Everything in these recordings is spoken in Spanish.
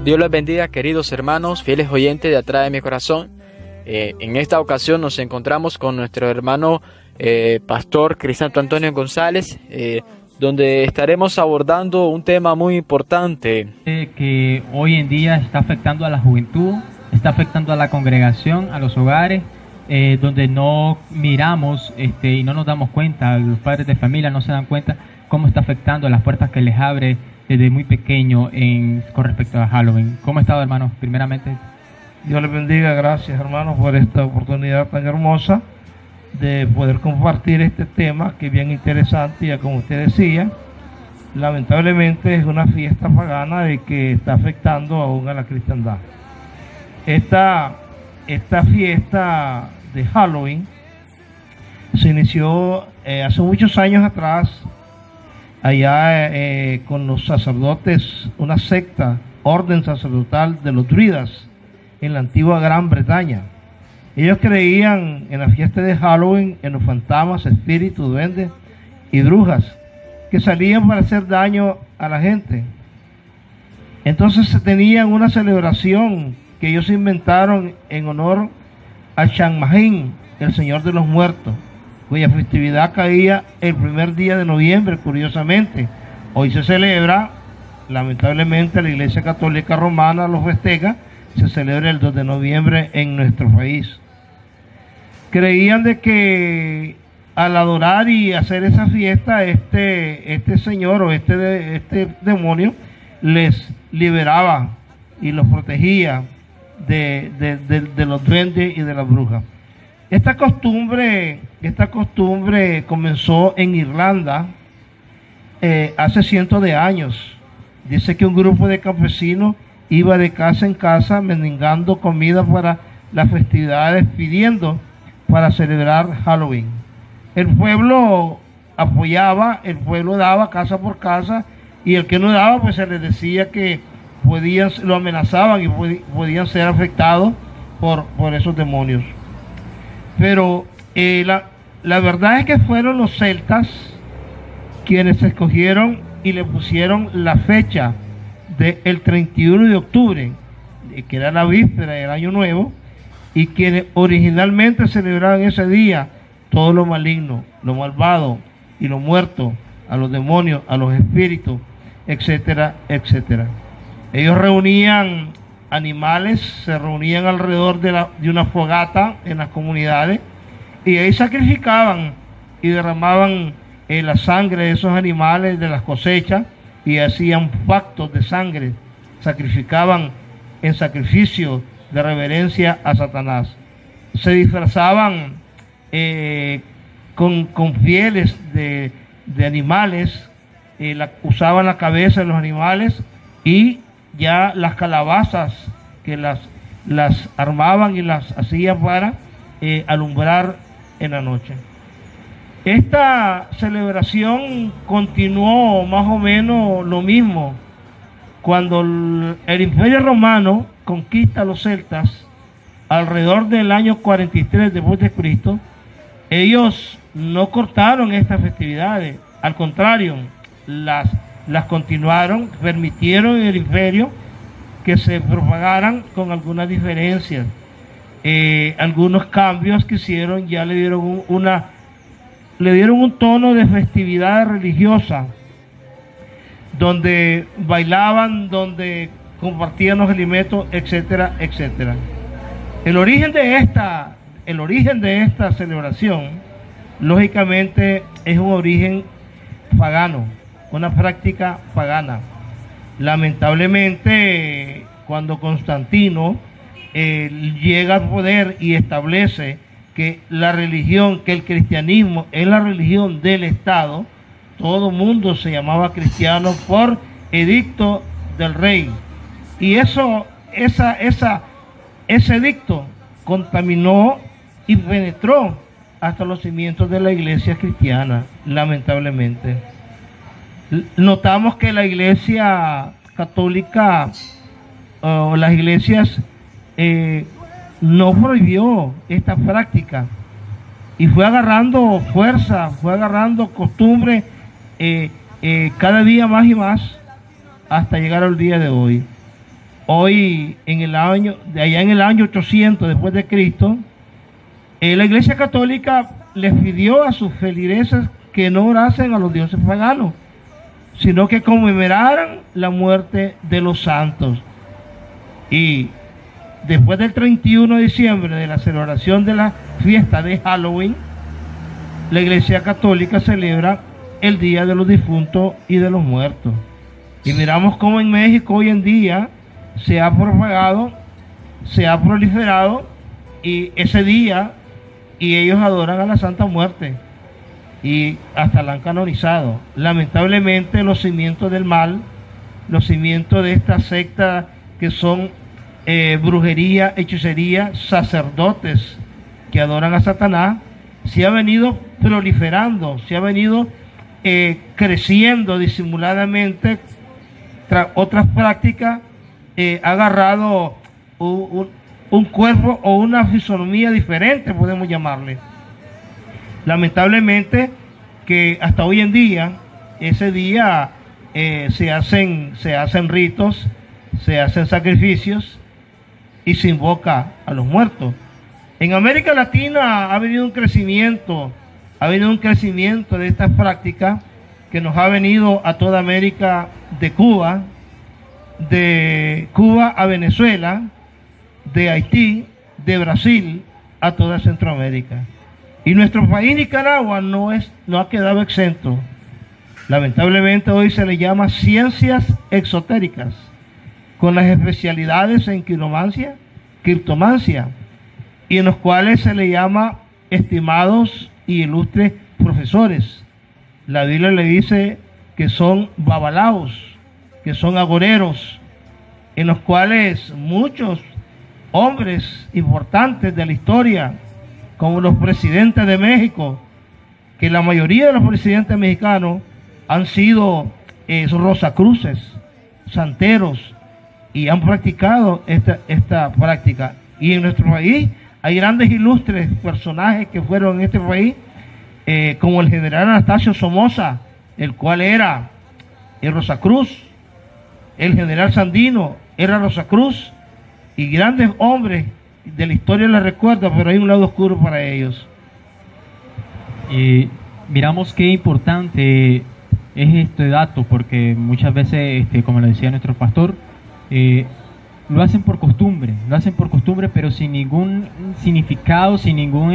Dios les bendiga, queridos hermanos, fieles oyentes de Atrás de mi Corazón. En esta ocasión nos encontramos con nuestro hermano pastor Crisanto Antonio González, donde estaremos abordando un tema muy importante que hoy en día está afectando a la juventud, está afectando a la congregación, a los hogares, donde no miramos y no nos damos cuenta, los padres de familia no se dan cuenta cómo está afectando a las puertas que les abre desde muy pequeño con respecto a Halloween. ¿Cómo ha estado, hermano? Primeramente, Dios les bendiga, gracias hermanos por esta oportunidad tan hermosa de poder compartir este tema que es bien interesante. Ya como usted decía, lamentablemente es una fiesta pagana de que está afectando aún a la cristiandad. Esta fiesta de Halloween se inició hace muchos años atrás, allá con los sacerdotes, una secta, orden sacerdotal de los druidas en la antigua Gran Bretaña. Ellos creían en la fiesta de Halloween, en los fantasmas, espíritus, duendes y brujas que salían para hacer daño a la gente. Entonces tenían una celebración que ellos inventaron en honor a Samhain, el Señor de los Muertos, cuya festividad caía el primer día de noviembre, curiosamente. Hoy se celebra, lamentablemente, la Iglesia Católica Romana los festeja, se celebra el 2 de noviembre en nuestro país. Creían de que al adorar y hacer esa fiesta, este señor o este demonio les liberaba y los protegía de los duendes y de las brujas. Esta costumbre comenzó en Irlanda hace cientos de años. Dice que un grupo de campesinos iba de casa en casa mendigando comida para las festividades, pidiendo para celebrar Halloween. El pueblo apoyaba, el pueblo daba casa por casa, y el que no daba, pues se les decía que lo amenazaban y podían ser afectados por esos demonios. Pero la verdad es que fueron los celtas quienes escogieron y le pusieron la fecha del 31 de octubre, que era la víspera del Año Nuevo, y quienes originalmente celebraban ese día todo lo maligno, lo malvado y lo muerto, a los demonios, a los espíritus, etcétera, etcétera. Ellos reunían animales, se reunían alrededor de una fogata en las comunidades, y ahí sacrificaban y derramaban la sangre de esos animales de las cosechas, y hacían pactos de sangre, sacrificaban en sacrificio de reverencia a Satanás. Se disfrazaban con pieles de animales, usaban la cabeza de los animales, y ya las calabazas que las armaban y las hacían para alumbrar en la noche. Esta celebración continuó más o menos lo mismo cuando el Imperio Romano conquista a los celtas alrededor del año 43 después de Cristo. Ellos no cortaron estas festividades, al contrario, las continuaron, permitieron en el imperio que se propagaran con algunas diferencias. Algunos cambios que hicieron ya le dieron un tono de festividad religiosa, donde bailaban, donde compartían los alimentos, etcétera, etcétera. El origen de esta celebración, lógicamente, es un origen pagano, una práctica pagana. Lamentablemente, cuando Constantino llega al poder y establece que el cristianismo es la religión del Estado, todo mundo se llamaba cristiano por edicto del rey. Y ese edicto contaminó y penetró hasta los cimientos de la iglesia cristiana, lamentablemente. Notamos que la iglesia católica o las iglesias no prohibió esta práctica, y fue agarrando fuerza, fue agarrando costumbre cada día más y más, hasta llegar al día de hoy. Hoy, allá en el año 800 después de Cristo, la Iglesia Católica les pidió a sus feligreses que no orasen a los dioses paganos, sino que conmemoraran la muerte de los santos. Y después del 31 de diciembre, de la celebración de la fiesta de Halloween, la Iglesia Católica celebra el Día de los Difuntos y de los Muertos. Y miramos cómo en México hoy en día se ha propagado, se ha proliferado, y ese día, y ellos adoran a la Santa Muerte, y hasta la han canonizado. Lamentablemente, los cimientos del mal, los cimientos de esta secta que son brujería, hechicería, sacerdotes que adoran a Satanás, se ha venido proliferando, se ha venido creciendo disimuladamente tras otras prácticas, ha agarrado un cuerpo o una fisonomía diferente, podemos llamarle. Lamentablemente que hasta hoy en día, ese día se hacen ritos, se hacen sacrificios y se invoca a los muertos. En América Latina ha venido un crecimiento de estas prácticas que nos ha venido a toda América, de Cuba a Venezuela, de Haití, de Brasil a toda Centroamérica. Y nuestro país, Nicaragua, no ha quedado exento. Lamentablemente hoy se le llama ciencias exotéricas, con las especialidades en quiromancia, criptomancia, y en los cuales se le llama estimados y ilustres profesores. La Biblia le dice que son babalaos, que son agoreros, en los cuales muchos hombres importantes de la historia, como los presidentes de México, que la mayoría de los presidentes mexicanos han sido rosacruces, santeros, y han practicado esta práctica. Y en nuestro país hay grandes ilustres personajes que fueron en este país, como el general Anastasio Somoza, el cual era el Rosacruz, el general Sandino era Rosacruz, y grandes hombres de la historia les recuerda, pero hay un lado oscuro para ellos. Miramos qué importante es este dato, porque muchas veces, como lo decía nuestro pastor, lo hacen por costumbre, pero sin ningún significado, sin ningún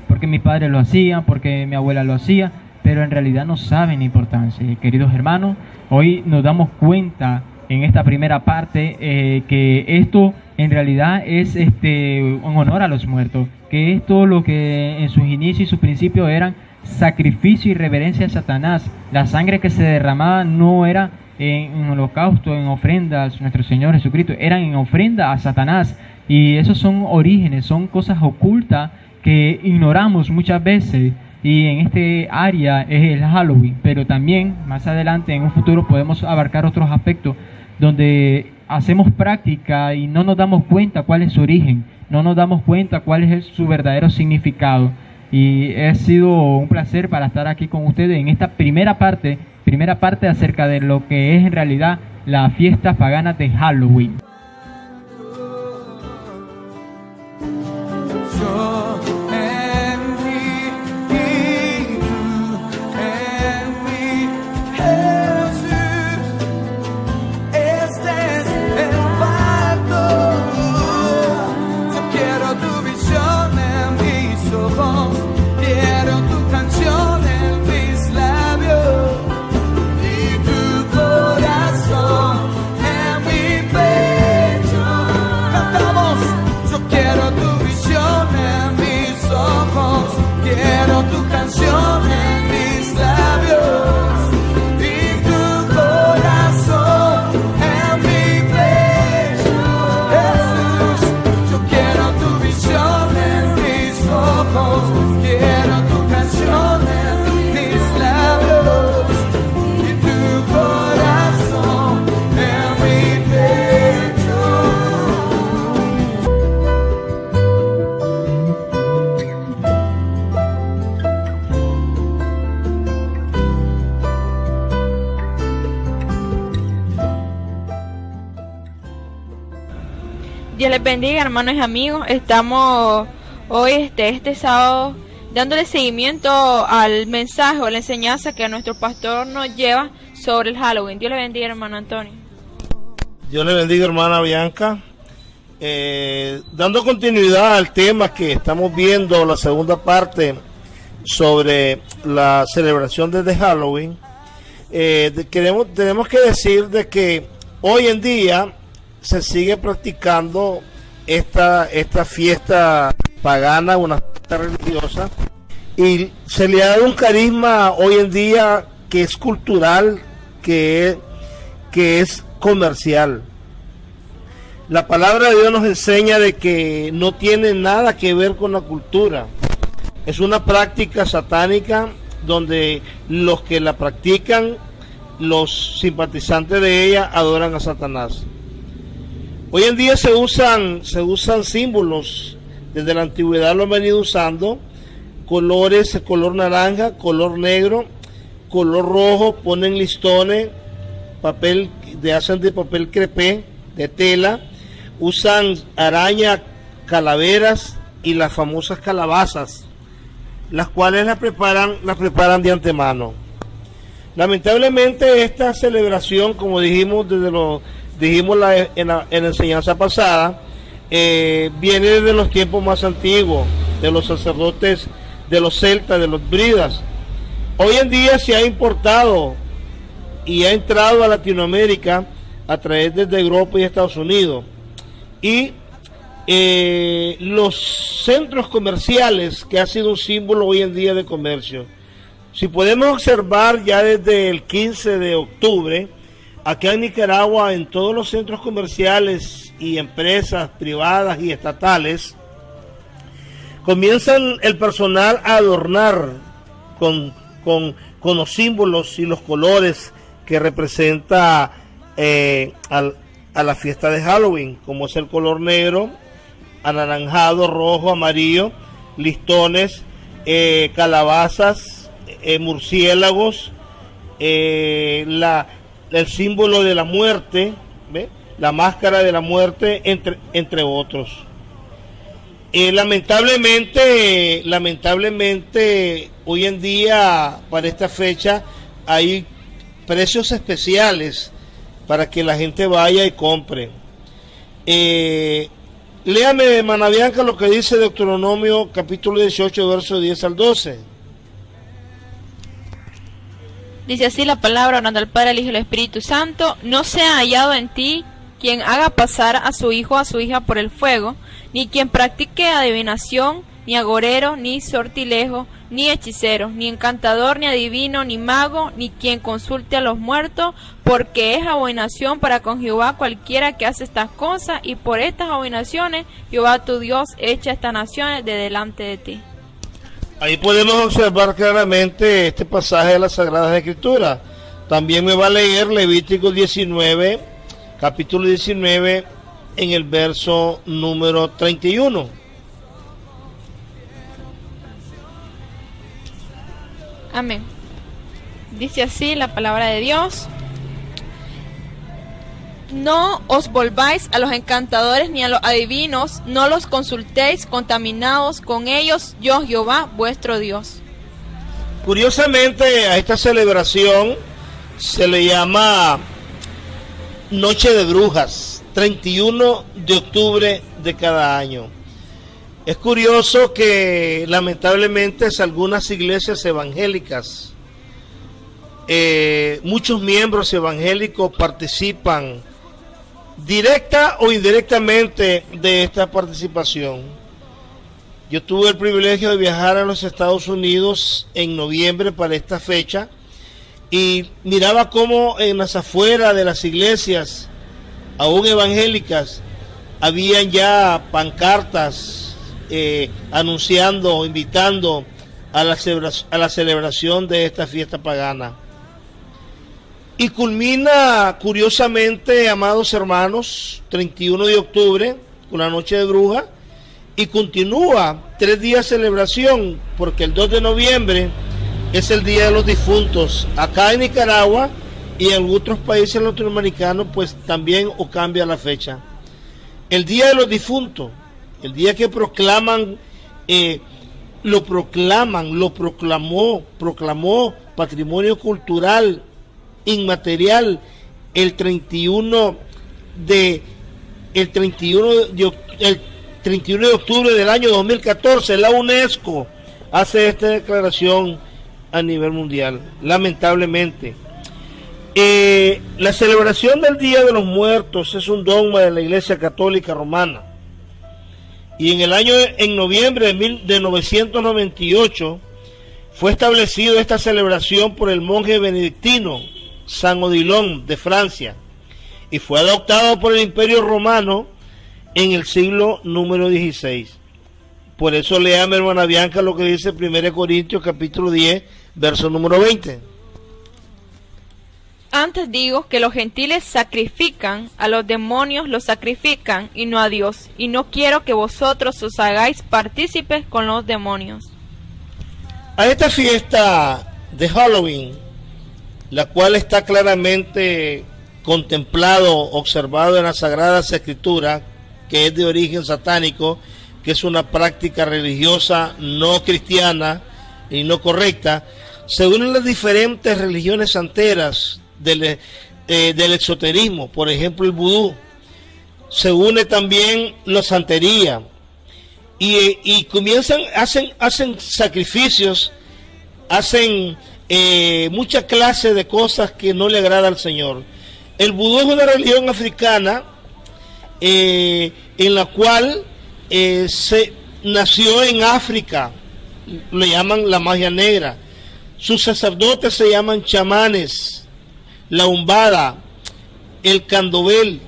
porque mi padre lo hacía, porque mi abuela lo hacía, pero en realidad no saben la importancia. Queridos hermanos, hoy nos damos cuenta en esta primera parte que esto en realidad es en honor a los muertos, que esto lo que en sus inicios y sus principios eran sacrificio y reverencia a Satanás. La sangre que se derramaba no era en holocausto, en ofrendas a nuestro Señor Jesucristo, eran en ofrenda a Satanás, y esos son orígenes, son cosas ocultas que ignoramos muchas veces. Y en este área es el Halloween, pero también más adelante en un futuro podemos abarcar otros aspectos donde hacemos práctica y no nos damos cuenta cuál es su origen, no nos damos cuenta cuál es su verdadero significado. Y ha sido un placer para estar aquí con ustedes en esta primera parte acerca de lo que es en realidad la fiesta pagana de Halloween. Corazón en mi pecho. bendiga, hermanos y amigos. Estamos hoy, este sábado, dándole seguimiento al mensaje o la enseñanza que nuestro pastor nos lleva sobre el Halloween. Dios le bendiga, hermano Antonio. Dios le bendiga, hermana Bianca. Dando continuidad al tema que estamos viendo, la segunda parte sobre la celebración de Halloween, tenemos que decir de que hoy en día se sigue practicando esta fiesta pagana, una fiesta religiosa, y se le ha dado un carisma hoy en día que es cultural, que es comercial. La palabra de Dios nos enseña de que no tiene nada que ver con la cultura. Es una práctica satánica donde los que la practican, los simpatizantes de ella, adoran a Satanás. Hoy en día se usan símbolos, desde la antigüedad lo han venido usando, colores, color naranja, color negro, color rojo, ponen listones, hacen de papel crepé, de tela, usan araña, calaveras y las famosas calabazas, las cuales las preparan de antemano. Lamentablemente esta celebración, como dijimos en la enseñanza pasada, viene desde los tiempos más antiguos, de los sacerdotes, de los celtas, de los druidas. Hoy en día se ha importado y ha entrado a Latinoamérica a través de Europa y Estados Unidos. Y los centros comerciales, que ha sido un símbolo hoy en día de comercio. Si podemos observar ya desde el 15 de octubre, acá en Nicaragua, en todos los centros comerciales y empresas privadas y estatales, comienzan el personal a adornar con los símbolos y los colores que representa a la fiesta de Halloween, como es el color negro, anaranjado, rojo, amarillo, listones, calabazas, murciélagos, el símbolo de la muerte, ¿ve? La máscara de la muerte, entre otros. Lamentablemente hoy en día para esta fecha hay precios especiales para que la gente vaya y compre. Léame, hermana Bianca, lo que dice Deuteronomio capítulo 18, versos 10 al 12. Dice así la palabra, orando al Padre, al Hijo y al Espíritu Santo: no sea hallado en ti quien haga pasar a su hijo o a su hija por el fuego, ni quien practique adivinación, ni agorero, ni sortilejo, ni hechicero, ni encantador, ni adivino, ni mago, ni quien consulte a los muertos, porque es abominación para con Jehová cualquiera que hace estas cosas, y por estas abominaciones Jehová tu Dios echa estas naciones de delante de ti. Ahí podemos observar claramente este pasaje de las Sagradas Escrituras. También me va a leer Levítico 19, capítulo 19, en el verso número 31. Amén. Dice así la palabra de Dios: no os volváis a los encantadores ni a los adivinos, no los consultéis contaminados con ellos, yo Jehová vuestro Dios. Curiosamente a esta celebración se le llama Noche de Brujas, 31 de octubre de cada año. Es curioso que lamentablemente algunas iglesias evangélicas, muchos miembros evangélicos participan directa o indirectamente de esta participación. Yo tuve el privilegio de viajar a los Estados Unidos en noviembre para esta fecha y miraba cómo en las afueras de las iglesias, aún evangélicas, habían ya pancartas anunciando, invitando a la celebración de esta fiesta pagana. Y culmina, curiosamente, amados hermanos, 31 de octubre, con la Noche de Brujas, y continúa 3 días de celebración, porque el 2 de noviembre es el Día de los Difuntos. Acá en Nicaragua y en otros países latinoamericanos, pues también o cambia la fecha. el Día de los Difuntos, el día que proclamó patrimonio cultural inmaterial el 31 de octubre del año 2014. La UNESCO hace esta declaración a nivel mundial, lamentablemente. La celebración del Día de los Muertos es un dogma de la Iglesia Católica Romana, y en noviembre de 998 fue establecido esta celebración por el monje benedictino San Odilon de Francia, y fue adoptado por el Imperio Romano en el siglo número 16. Por eso lea, mi hermana Bianca, lo que dice 1 Corintios capítulo 10, verso número 20. Antes digo que los gentiles sacrifican, a los demonios los sacrifican y no a Dios, y no quiero que vosotros os hagáis partícipes con los demonios. A esta fiesta de Halloween, la cual está claramente observado en las Sagradas Escrituras, que es de origen satánico, que es una práctica religiosa no cristiana y no correcta, se unen las diferentes religiones santeras del exoterismo, por ejemplo el vudú, se une también la santería, y hacen sacrificios, hacen muchas clases de cosas que no le agrada al Señor. El vudú es una religión africana en la cual nació en África, le llaman la magia negra. Sus sacerdotes se llaman chamanes, la umbada, el candovele.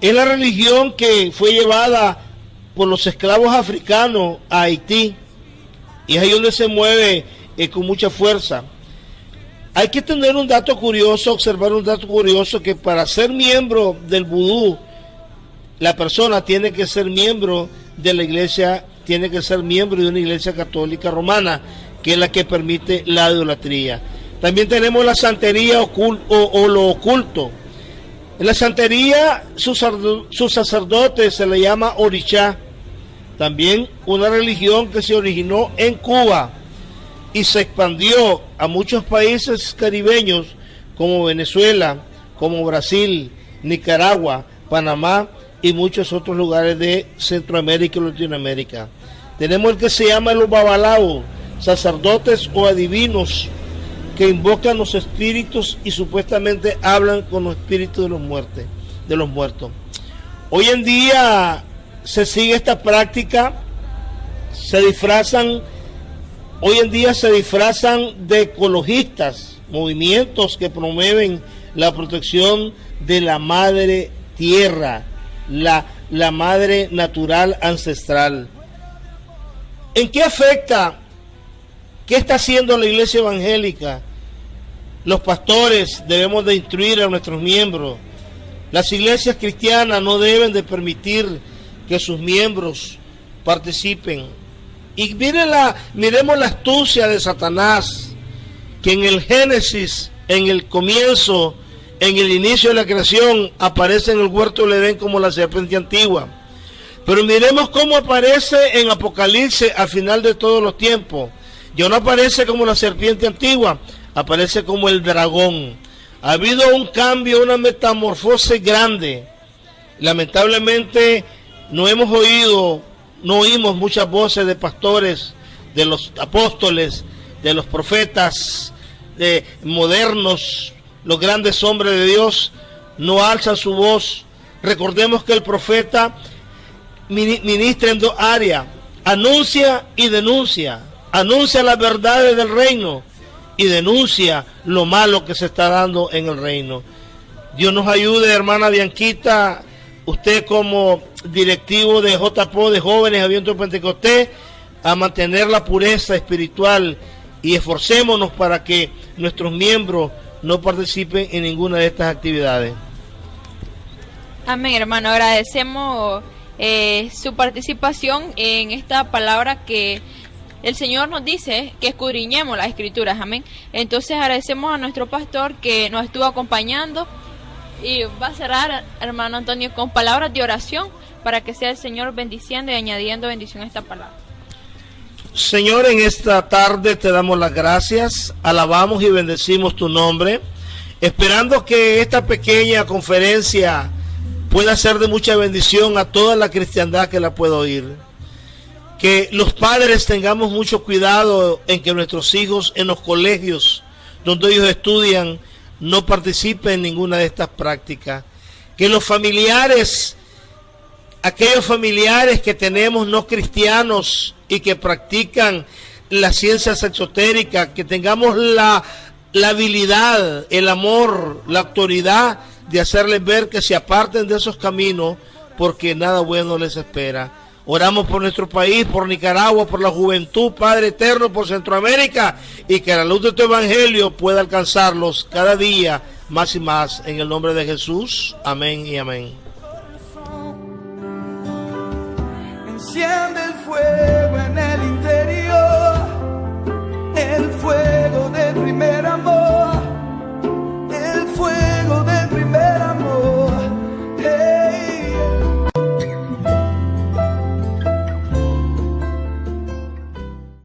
Es la religión que fue llevada por los esclavos africanos a Haití, y es ahí donde se mueve con mucha fuerza. Hay que tener un dato curioso, observar un dato curioso, que para ser miembro del vudú, la persona tiene que ser miembro de la iglesia, tiene que ser miembro de una iglesia católica romana, que es la que permite la idolatría. También tenemos la santería o lo oculto. En la santería, sus sacerdotes se le llama orixá. También una religión que se originó en Cuba y se expandió a muchos países caribeños como Venezuela, como Brasil, Nicaragua, Panamá y muchos otros lugares de Centroamérica y Latinoamérica. Tenemos el que se llama los babalaos, sacerdotes o adivinos que invocan los espíritus y supuestamente hablan con los espíritus de los muertos. Hoy en día se sigue esta práctica, hoy en día se disfrazan de ecologistas, movimientos que promueven la protección de la madre tierra, la madre natural ancestral. ¿En qué afecta? ¿Qué está haciendo la iglesia evangélica? Los pastores debemos de instruir a nuestros miembros. Las iglesias cristianas no deben de permitir que sus miembros participen. Y miremos la astucia de Satanás, que en el Génesis, en el comienzo, en el inicio de la creación, aparece en el huerto del Edén como la serpiente antigua. Pero miremos cómo aparece en Apocalipsis al final de todos los tiempos. Ya no aparece como la serpiente antigua, aparece como el dragón. Ha habido un cambio, una metamorfosis grande. Lamentablemente no oímos muchas voces de pastores, de los apóstoles, de los profetas modernos. Los grandes hombres de Dios no alzan su voz. Recordemos que el profeta ministra en dos áreas: anuncia y denuncia. Anuncia las verdades del reino y denuncia lo malo que se está dando en el reino. Dios nos ayude, hermana Bianquita, usted como directivo de JPO, de Jóvenes Avientos Pentecostés, a mantener la pureza espiritual, y esforcémonos para que nuestros miembros no participen en ninguna de estas actividades. Amén, hermano. Agradecemos su participación en esta palabra que el Señor nos dice, que escudriñemos las Escrituras. Amén. Entonces agradecemos a nuestro pastor que nos estuvo acompañando Y va a cerrar, hermano Antonio, con palabras de oración para que sea el Señor bendiciendo y añadiendo bendición a esta palabra. Señor, en esta tarde te damos las gracias, alabamos y bendecimos tu nombre, esperando que esta pequeña conferencia pueda ser de mucha bendición a toda la cristiandad que la pueda oír. Que los padres tengamos mucho cuidado en que nuestros hijos en los colegios donde ellos estudian no participen en ninguna de estas prácticas. Que los familiares, aquellos familiares que tenemos no cristianos y que practican las ciencias exotéricas, que tengamos la habilidad, el amor, la autoridad de hacerles ver que se aparten de esos caminos, porque nada bueno les espera. Oramos por nuestro país, por Nicaragua, por la juventud, Padre eterno, por Centroamérica, y que la luz de tu evangelio pueda alcanzarlos cada día más y más, en el nombre de Jesús. Amén y amén. Enciende